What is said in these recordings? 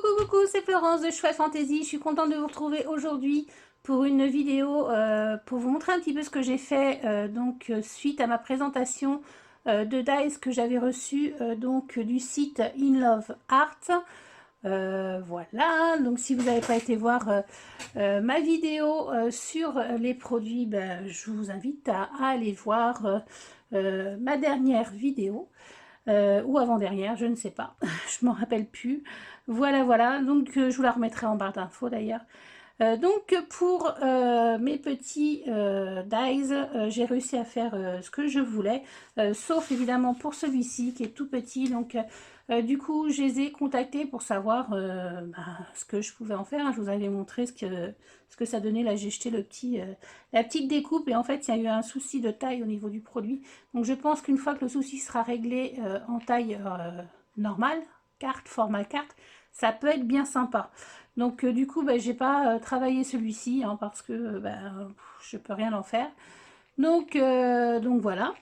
Coucou, c'est Florence de Chouette Fantasy. Je suis contente de vous retrouver aujourd'hui pour une vidéo pour vous montrer un petit peu ce que j'ai fait suite à ma présentation de dies que j'avais reçu du site In Love Art. Voilà, donc si vous n'avez pas été voir ma vidéo sur les produits, ben, je vous invite à aller voir ma dernière vidéo. Ou avant-dernière, je ne sais pas, je m'en rappelle plus. Voilà, donc je vous la remettrai en barre d'infos d'ailleurs. Donc pour mes petits dies, j'ai réussi à faire ce que je voulais, sauf évidemment pour celui-ci qui est tout petit. Donc du coup, je les ai contactés pour savoir ce que je pouvais en faire. Je vous avais montré ce que ça donnait. Là, j'ai jeté la petite découpe et en fait, il y a eu un souci de taille au niveau du produit. Donc je pense qu'une fois que le souci sera réglé en taille normale, format carte, ça peut être bien sympa. Donc du coup, j'ai pas travaillé celui-ci hein, parce que je peux rien en faire. Donc voilà.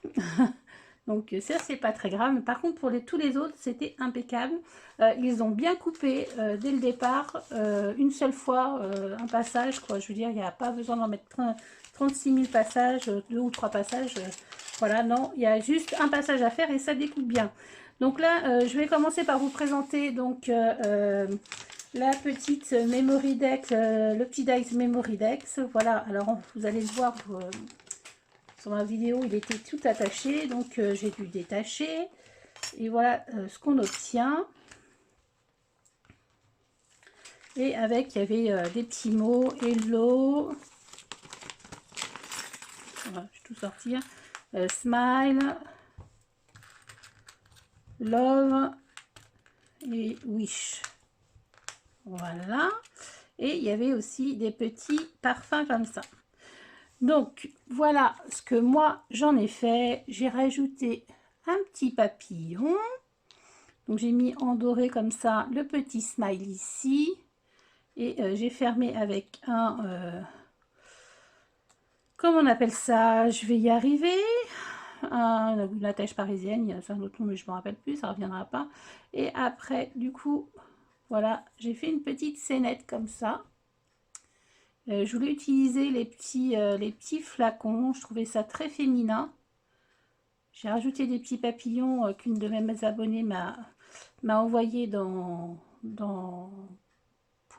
Donc ça, c'est pas très grave. Mais par contre, pour tous les autres, c'était impeccable. Ils ont bien coupé dès le départ, une seule fois, un passage, quoi. Je veux dire, il n'y a pas besoin d'en mettre 36 000 passages, 2 ou 3 passages. Voilà, non, il y a juste un passage à faire et ça découpe bien. Donc là, je vais commencer par vous présenter la petite Memory Dex, le petit Dice Memory Dex. Voilà, alors vous allez le voir sur ma vidéo, il était tout attaché, donc j'ai dû détacher. Et voilà ce qu'on obtient. Et avec, il y avait des petits mots, hello. Voilà, je vais tout sortir. Smile, love et wish. Voilà. Et il y avait aussi des petits parfums comme ça. Donc, voilà ce que moi, j'en ai fait. J'ai rajouté un petit papillon. Donc, j'ai mis en doré comme ça le petit smile ici. Et j'ai fermé avec comment on appelle ça? Je vais y arriver. La tèche parisienne, c'est un autre nom, mais je ne me rappelle plus, ça ne reviendra pas. Et après, du coup, voilà, j'ai fait une petite scénette comme ça. Je voulais utiliser les petits flacons, je trouvais ça très féminin. J'ai rajouté des petits papillons qu'une de mes abonnées m'a envoyé pour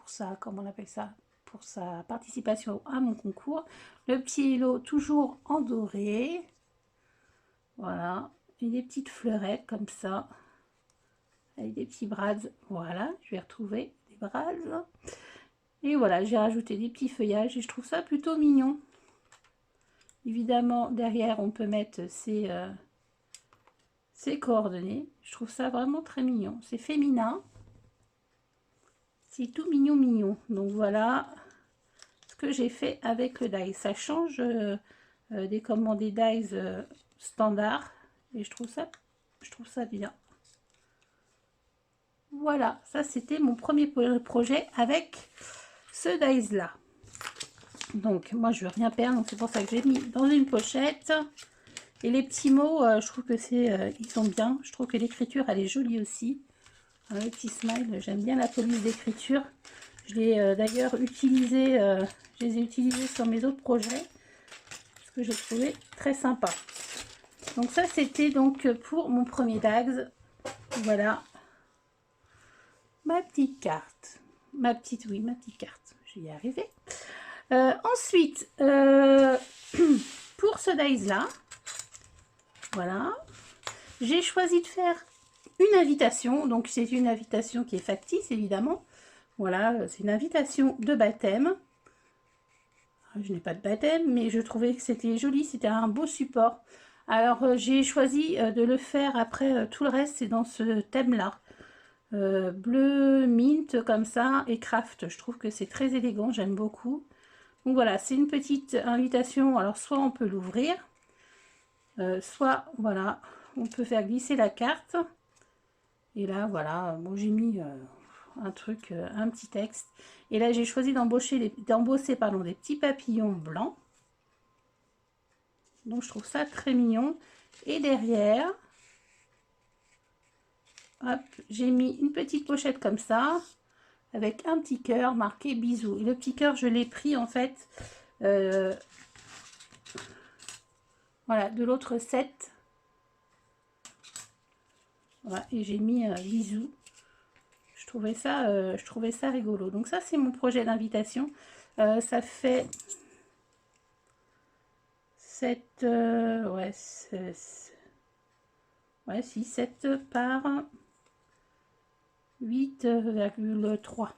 ça, comment on appelle ça, pour sa participation à mon concours. Le petit hello toujours en doré. Voilà, et des petites fleurettes comme ça, avec des petits brads. Voilà, je vais retrouver des brads. Et voilà, j'ai rajouté des petits feuillages et je trouve ça plutôt mignon. Évidemment, derrière, on peut mettre ses coordonnées. Je trouve ça vraiment très mignon. C'est féminin. C'est tout mignon. Donc voilà ce que j'ai fait avec le die. Ça change des dies standards. Et je trouve ça bien. Voilà, ça c'était mon premier projet avec ce dies là. Donc moi je veux rien perdre, donc c'est pour ça que j'ai mis dans une pochette. Et les petits mots, je trouve que ils sont bien. Je trouve que l'écriture elle est jolie aussi. Le petit smile, j'aime bien la police d'écriture. Je l'ai d'ailleurs utilisé, je les ai utilisés sur mes autres projets parce que je trouvais très sympa. Donc ça c'était donc pour mon premier dies. Voilà. Ma petite carte. Ma petite carte. Je vais y arriver. Ensuite, pour ce dies là, voilà, j'ai choisi de faire une invitation. Donc, c'est une invitation qui est factice, évidemment. Voilà, c'est une invitation de baptême. Je n'ai pas de baptême, mais je trouvais que c'était joli. C'était un beau support. Alors, j'ai choisi de le faire après. Tout le reste, c'est dans ce thème-là. Bleu, mint, comme ça, et craft. Je trouve que c'est très élégant. J'aime beaucoup. Donc voilà, c'est une petite invitation. Alors soit on peut l'ouvrir, soit voilà, on peut faire glisser la carte. Et là voilà, bon, j'ai mis un petit texte. Et là j'ai choisi d'embosser des petits papillons blancs. Donc je trouve ça très mignon. Et derrière, hop, j'ai mis une petite pochette comme ça. avec un petit cœur marqué bisous. Et le petit cœur, je l'ai pris en fait, voilà, de l'autre set. Voilà, et j'ai mis bisous. Je trouvais ça rigolo. Donc ça, c'est mon projet d'invitation. Ça fait 7, ouais, 7 par 8,3.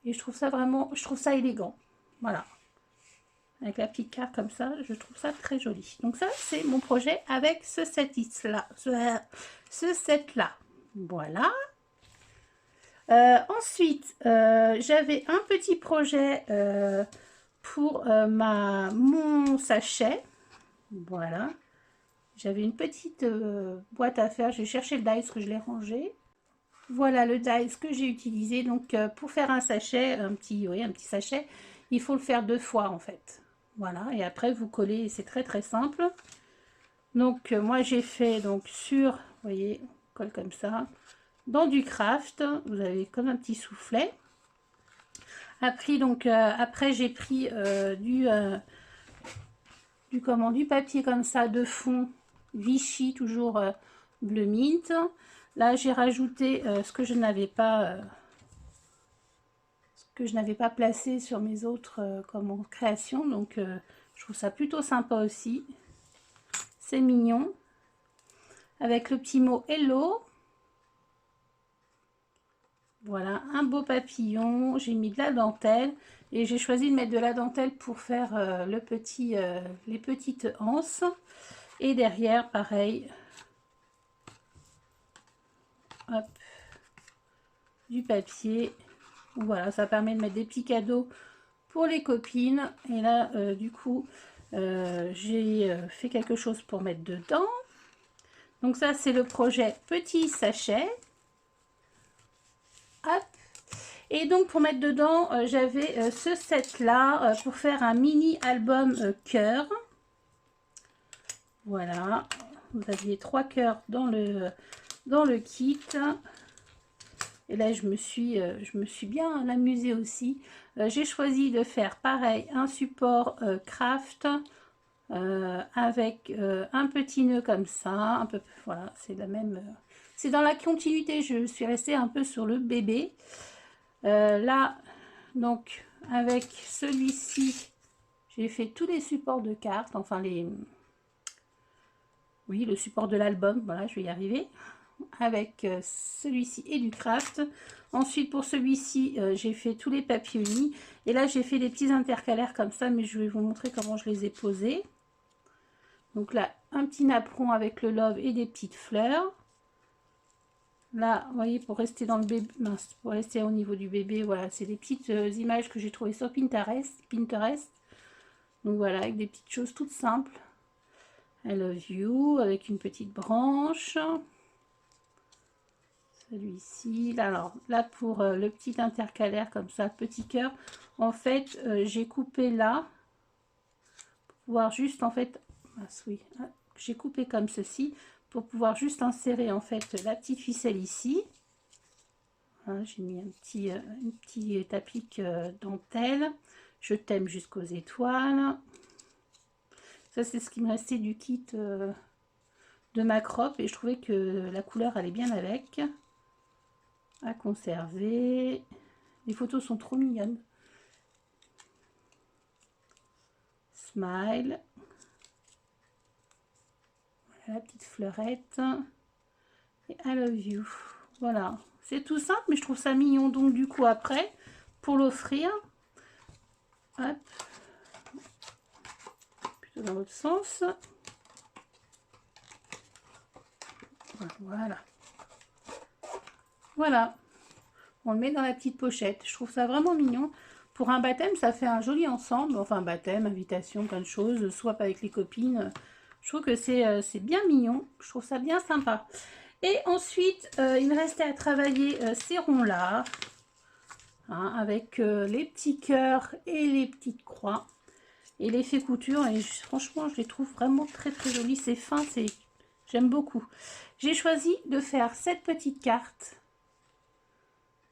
Et je trouve ça vraiment, je trouve ça élégant. Voilà. Avec la petite carte comme ça, je trouve ça très joli. Donc ça, c'est mon projet avec ce set-là. Ce set-là. Voilà. Ensuite, j'avais un petit projet pour mon sachet. Voilà. J'avais une petite boîte à faire. J'ai cherché le dies que je l'ai rangé. Voilà le dies que j'ai utilisé. Donc, pour faire un sachet, un petit sachet, il faut le faire 2 fois en fait. Voilà. Et après, vous collez. C'est très très simple. Donc, moi, j'ai fait donc sur, vous voyez, on colle comme ça. Dans du craft, vous avez comme un petit soufflet. Après j'ai pris du papier comme ça de fond Vichy, toujours bleu mint. Là j'ai rajouté ce que je n'avais pas placé sur mes autres créations. Donc je trouve ça plutôt sympa aussi. C'est mignon. Avec le petit mot hello. Voilà, un beau papillon, j'ai mis de la dentelle et j'ai choisi de mettre de la dentelle pour faire les petites anses. Et derrière, pareil, hop, du papier. Voilà, ça permet de mettre des petits cadeaux pour les copines. Et là, du coup, j'ai fait quelque chose pour mettre dedans. Donc ça, c'est le projet petit sachet. Hop. Et donc pour mettre dedans, j'avais ce set là pour faire un mini album cœur. Voilà, vous aviez 3 cœurs dans le kit. Et là je me suis bien amusée aussi. J'ai choisi de faire pareil, un support craft avec un petit nœud comme ça, un peu, voilà, c'est la même. C'est dans la continuité, je suis restée un peu sur le bébé. Là, donc, avec celui-ci, j'ai fait tous les supports de cartes, enfin oui, le support de l'album, voilà, je vais y arriver. Avec celui-ci et du craft. Ensuite, pour celui-ci, j'ai fait tous les papiers unis. Et là, j'ai fait des petits intercalaires comme ça, mais je vais vous montrer comment je les ai posés. Donc là, un petit napperon avec le love et des petites fleurs. Là, vous voyez, pour rester dans le bébé, mince, pour rester au niveau du bébé, voilà, c'est des petites images que j'ai trouvées sur Pinterest. Donc voilà, avec des petites choses toutes simples. I love you, avec une petite branche. Celui-ci, là, alors, là, pour le petit intercalaire, comme ça, petit cœur, en fait, j'ai coupé là, pour pouvoir juste, en fait, mince, oui, j'ai coupé comme ceci, pour pouvoir juste insérer, en fait, la petite ficelle ici. J'ai mis une petite applique dentelle. Je t'aime jusqu'aux étoiles. Ça, c'est ce qui me restait du kit de ma crop. Et je trouvais que la couleur allait bien avec. À conserver. Les photos sont trop mignonnes. Smile. Voilà la petite fleurette. Et I love you. Voilà. C'est tout simple, mais je trouve ça mignon. Donc, du coup, après, pour l'offrir, hop, plutôt dans l'autre sens. Voilà. Voilà. On le met dans la petite pochette. Je trouve ça vraiment mignon. Pour un baptême, ça fait un joli ensemble. Enfin, baptême, invitation, plein de choses. Soit avec les copines. Je trouve que c'est bien mignon. Je trouve ça bien sympa. Et ensuite, il me restait à travailler ces ronds-là. Hein, avec les petits cœurs et les petites croix. Et l'effet couture. Et franchement, je les trouve vraiment très très jolis. C'est fin, j'aime beaucoup. J'ai choisi de faire cette petite carte.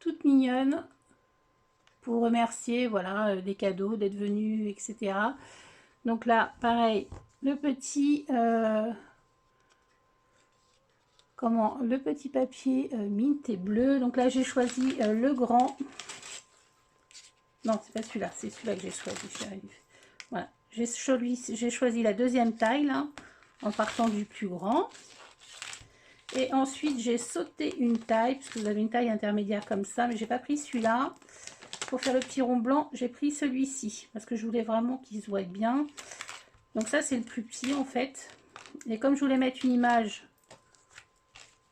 toute mignonne pour remercier, voilà, des cadeaux, d'être venus, etc. Donc là, pareil, le petit, le petit papier mint et bleu. Donc là, j'ai choisi le grand. Non, c'est pas celui-là, c'est celui-là que j'ai choisi. Voilà, j'ai choisi la deuxième taille, là, en partant du plus grand. Et ensuite, j'ai sauté une taille, parce que vous avez une taille intermédiaire comme ça, mais j'ai pas pris celui-là. Pour faire le petit rond blanc, j'ai pris celui-ci, parce que je voulais vraiment qu'il se voie bien. Donc ça, c'est le plus petit, en fait. Et comme je voulais mettre une image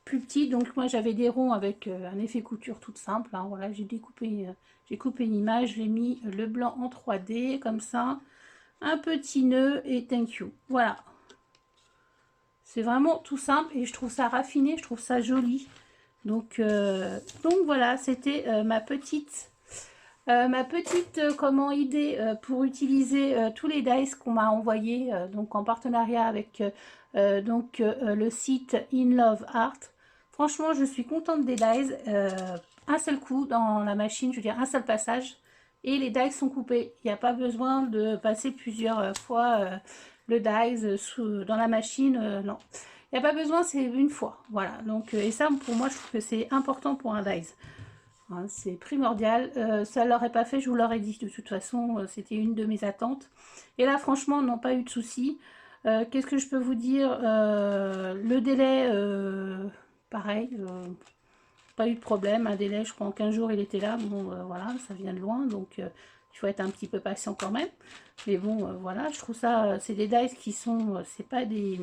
plus petite, donc moi, j'avais des ronds avec un effet couture toute simple. Hein, voilà, j'ai coupé une image, j'ai mis le blanc en 3D, comme ça. Un petit nœud et thank you. Voilà. C'est vraiment tout simple et je trouve ça raffiné, je trouve ça joli. Donc voilà, c'était ma petite idée pour utiliser tous les dies qu'on m'a envoyés, donc en partenariat avec le site In Love Art. Franchement, je suis contente des dies. Un seul coup dans la machine, je veux dire un seul passage, et les dies sont coupés. Il n'y a pas besoin de passer plusieurs fois le dies dans la machine, non. Il n'y a pas besoin, c'est une fois. Voilà, donc, et ça, pour moi, je trouve que c'est important pour un dies. Hein, c'est primordial. Ça ne l'aurait pas fait, je vous l'aurais dit. De toute façon, c'était une de mes attentes. Et là, franchement, n'ont pas eu de soucis. Qu'est-ce que je peux vous dire? Le délai, pareil, pas eu de problème. Un délai, je crois, en 15 jours, il était là. Bon, voilà, ça vient de loin, donc il faut être un petit peu patient quand même. Mais bon, voilà, je trouve ça, c'est des dies qui sont, c'est pas des...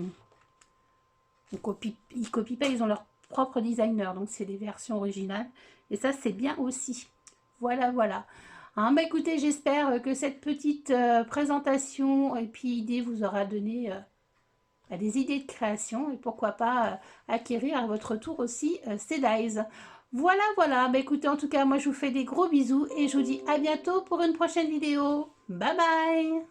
Ils copient pas, ils ont leur propre designer, donc c'est des versions originales. Et ça, c'est bien aussi. Voilà, voilà. Hein, bah écoutez, j'espère que cette petite présentation et puis idée vous aura donné des idées de création et pourquoi pas acquérir à votre tour aussi ces dies. Voilà, voilà. Bah écoutez, en tout cas, moi je vous fais des gros bisous et je vous dis à bientôt pour une prochaine vidéo. Bye bye!